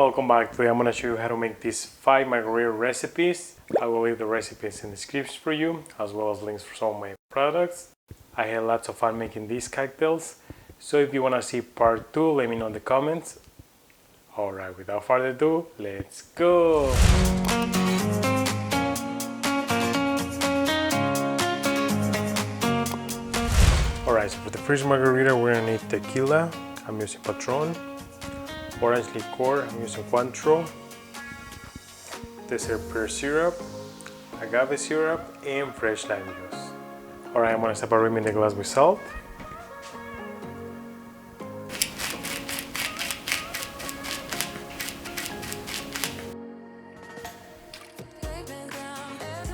welcome back. Today I'm going to show you how to make these 5 margarita recipes. I will leave the recipes in the description for you, as well as links for some of my products. I had lots of fun making these cocktails, so if you want to see part 2, let me know in the comments. Alright, without further ado, let's go! Alright, so for the first margarita we're going to need tequila. I'm using Patron. Orange licor, I'm using Cointreau. Desert pear syrup, agave syrup, and fresh lime juice. Alright, I'm going to start by rimming the glass with salt.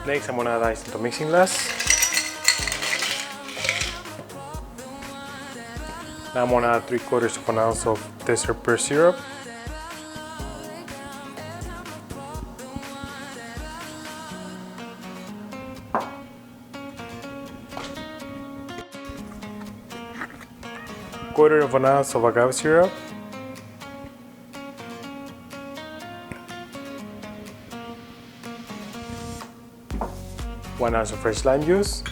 Next, I'm going to add ice into a mixing glass. Now I'm going to add 3/4 of an ounce of desert pear syrup. Quarter of an ounce of agave syrup. One ounce of fresh lime juice.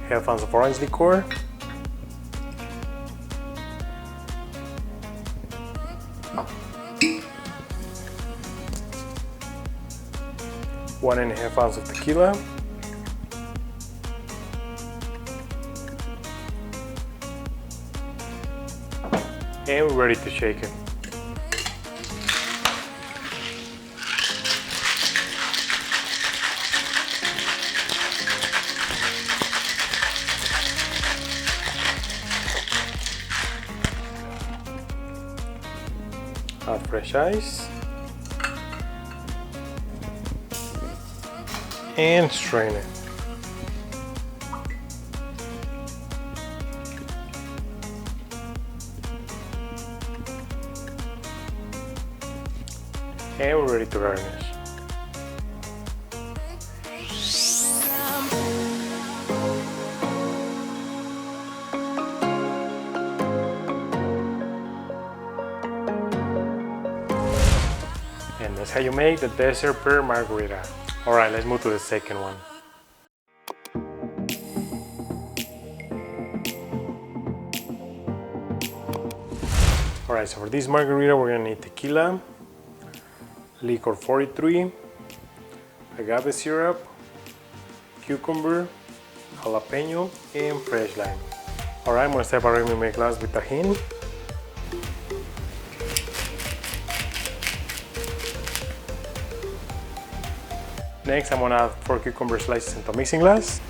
Half ounce of orange liquor. One and a half ounce of tequila. And we're ready to shake it. Add fresh ice and strain it. And we're ready to garnish. And that's how you make the desert pear margarita. Alright, let's move to the second one. Alright, so for this margarita we're gonna need tequila, licor 43, agave syrup, cucumber, jalapeno, and fresh lime. Alright, I'm gonna start by rimming my glass with tajin. Next, I'm gonna add 4 cucumber slices into a mixing glass.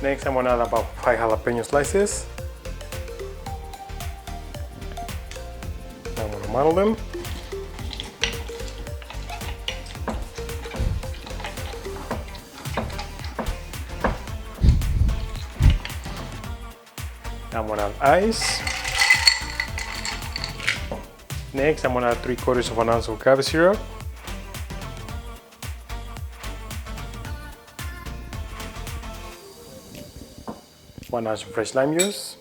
Next, I'm gonna add about 5 jalapeno slices. I'm gonna muddle them. I'm gonna add ice. Next, I'm gonna add 3/4 of an ounce of agave syrup. One ounce of fresh lime juice.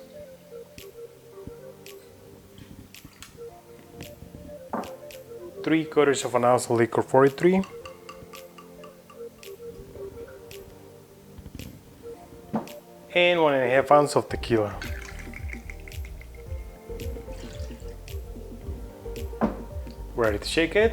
Three-quarters of an ounce of licor 43. And 1.5 ounces of tequila. Ready to shake it.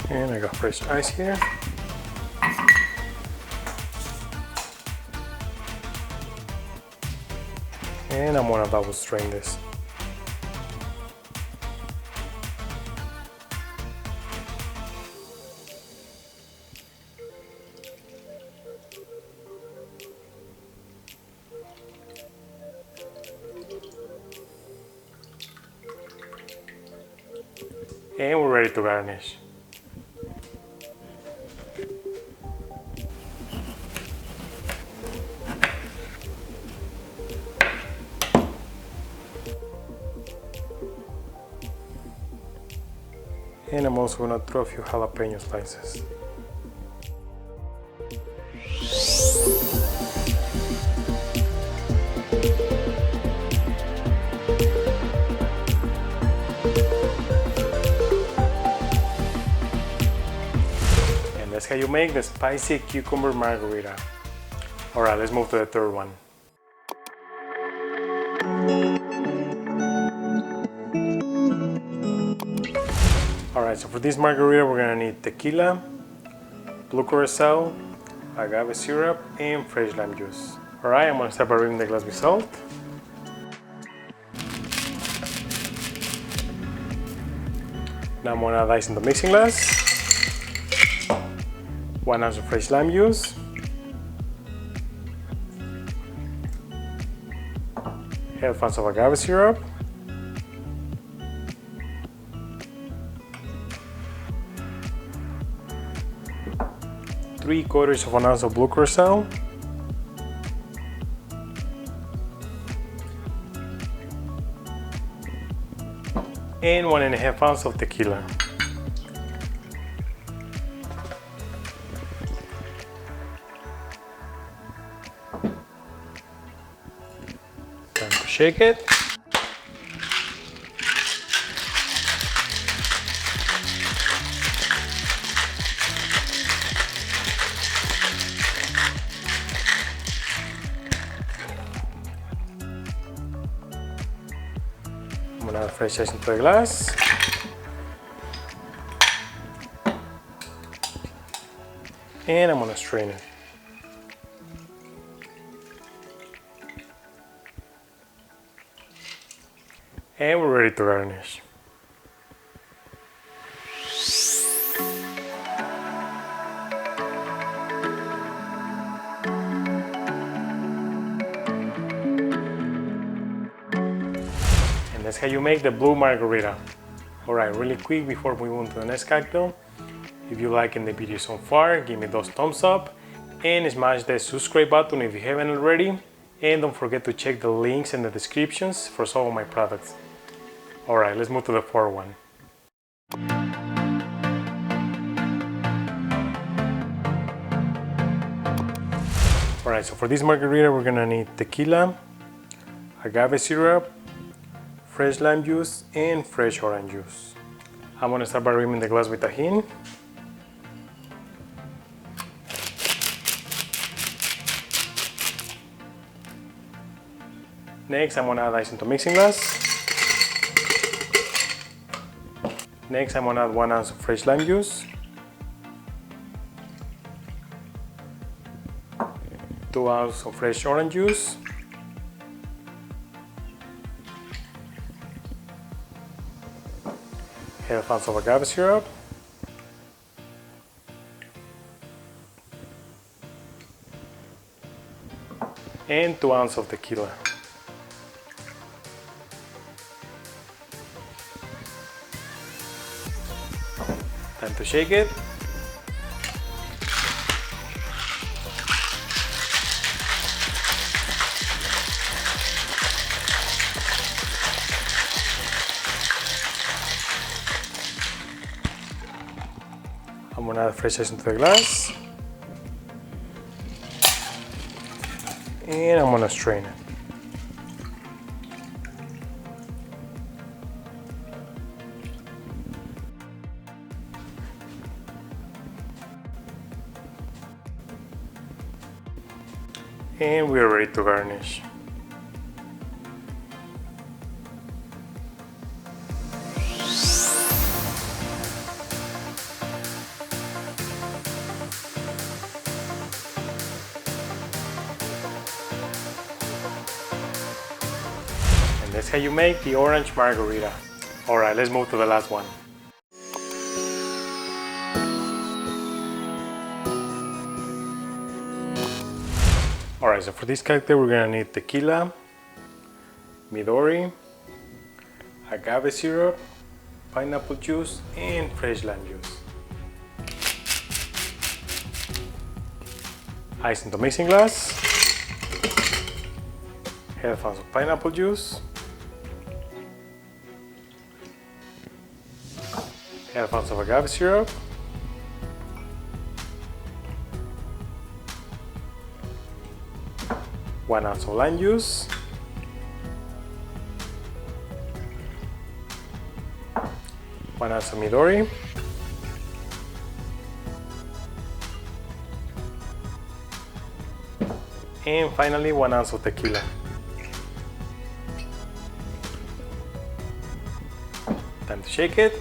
And I got fresh ice here. And I'm gonna double strain this. And we're ready to garnish. And I'm also gonna throw a few jalapeno slices. And that's how you make the spicy cucumber margarita. Alright, let's move to the third one. Alright, so for this margarita we're gonna need tequila, blue curacao, agave syrup, and fresh lime juice. Alright, I'm gonna start by rimming the glass with salt. Now I'm gonna add ice in the mixing glass. 1 ounce of fresh lime juice. Half ounce of agave syrup. Three-quarters of an ounce of blue curacao. And 1.5 ounces of tequila. Time to shake it. I'm gonna add fresh ice into the glass. And I'm gonna strain it. And we're ready to garnish. And that's how you make the blue margarita. Alright, really quick before we move on to the next cocktail. If you liking the video so far, give me those thumbs up and smash the subscribe button if you haven't already. And don't forget to check the links in the descriptions for some of my products. Alright, let's move to the fourth one. Alright, so for this margarita we're gonna need tequila, agave syrup, fresh lime juice, and fresh orange juice. I'm gonna start by rimming the glass with tajin. Next, I'm gonna add ice into mixing glass. Next, I'm gonna add 1 ounce of fresh lime juice, 2 ounces of fresh orange juice, half ounce of agave syrup, and 2 ounces of tequila. Time to shake it. I'm gonna add fresh ice into the glass. And I'm gonna strain it. And we are ready to garnish. And that's how you make the orange margarita. Alright, let's move to the last one. Alright, so for this cocktail we're gonna need tequila, midori, agave syrup, pineapple juice, and fresh lime juice. Ice into mixing glass, half ounce of pineapple juice, half ounce of agave syrup, one ounce of lime juice, one ounce of Midori, and finally 1 ounce of tequila. Time to shake it.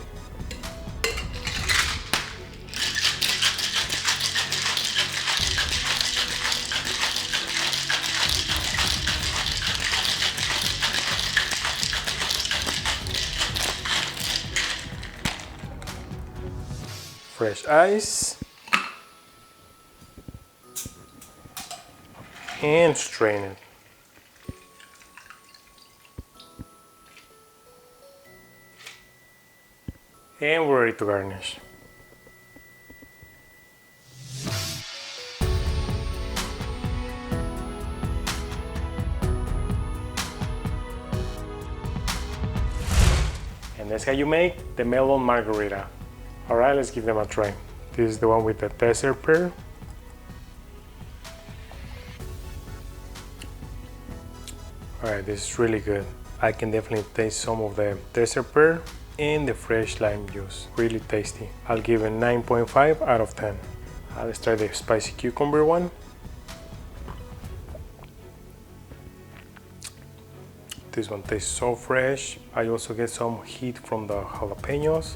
Fresh ice. And strain it. And we're ready to garnish. And that's how you make the melon margarita. Alright, let's give them a try. This is the one with the desert pear. Alright, this is really good. I can definitely taste some of the desert pear and the fresh lime juice. Really tasty. I'll give it 9.5 out of 10. Let's try the spicy cucumber one. This one tastes so fresh. I also get some heat from the jalapenos.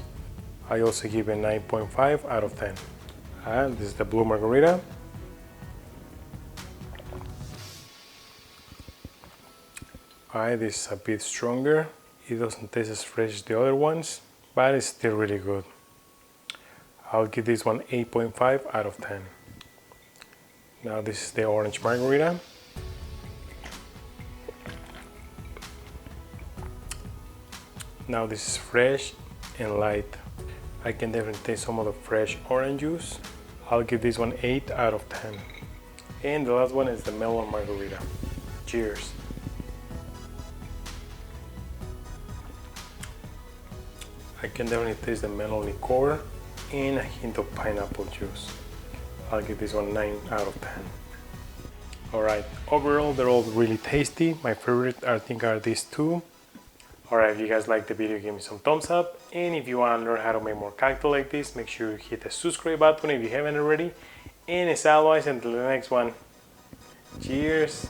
I also give it 9.5 out of 10. And this is the blue margarita. Alright, this is a bit stronger. It doesn't taste as fresh as the other ones, but it's still really good. I'll give this one 8.5 out of 10. Now this is the orange margarita. Now this is fresh and light. I can definitely taste some of the fresh orange juice. I'll give this one 8 out of 10. And the last one is the melon margarita. Cheers. I can definitely taste the melon licor and a hint of pineapple juice. I'll give this one 9 out of 10. Alright, overall they're all really tasty. My favorite I think are these two. Alright, if you guys liked the video, give me some thumbs up. And if you want to learn how to make more cocktails like this, make sure you hit the subscribe button if you haven't already. And as always, until the next one, cheers!